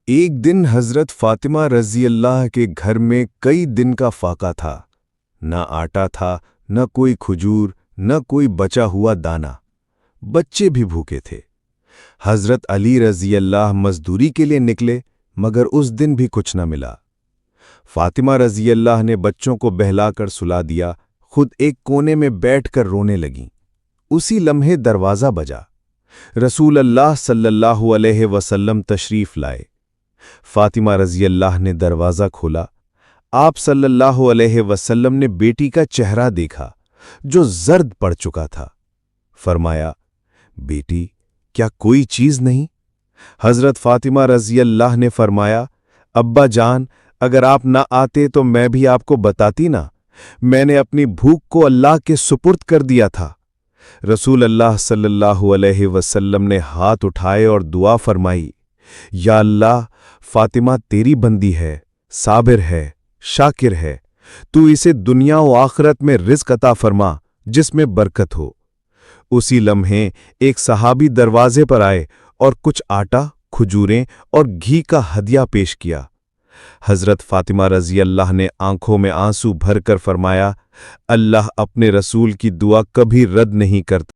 ایک دن حضرت فاطمہ رضی اللہ کے گھر میں کئی دن کا فاقہ تھا۔ نہ آٹا تھا، نہ کوئی کھجور، نہ کوئی بچا ہوا دانہ۔ بچے بھی بھوکے تھے۔ حضرت علی رضی اللہ مزدوری کے لیے نکلے، مگر اس دن بھی کچھ نہ ملا۔ فاطمہ رضی اللہ نے بچوں کو بہلا کر سلا دیا، خود ایک کونے میں بیٹھ کر رونے لگیں۔ اسی لمحے دروازہ بجا۔ رسول اللہ صلی اللہ علیہ وسلم تشریف لائے۔ فاطمہ رضی اللہ نے دروازہ کھولا۔ آپ صلی اللہ علیہ وسلم نے بیٹی کا چہرہ دیکھا جو زرد پڑ چکا تھا۔ فرمایا، بیٹی، کیا کوئی چیز نہیں؟ حضرت فاطمہ رضی اللہ نے فرمایا، ابا جان، اگر آپ نہ آتے تو میں بھی آپ کو بتاتی نا۔ میں نے اپنی بھوک کو اللہ کے سپرد کر دیا تھا۔ رسول اللہ صلی اللہ علیہ وسلم نے ہاتھ اٹھائے اور دعا فرمائی، یا اللہ، فاطمہ تیری بندی ہے، صابر ہے، شاکر ہے۔ تو اسے دنیا و آخرت میں رزق عطا فرما جس میں برکت ہو۔ اسی لمحے ایک صحابی دروازے پر آئے اور کچھ آٹا، کھجوریں اور گھی کا ہدیہ پیش کیا۔ حضرت فاطمہ رضی اللہ نے آنکھوں میں آنسو بھر کر فرمایا، اللہ اپنے رسول کی دعا کبھی رد نہیں کرتا۔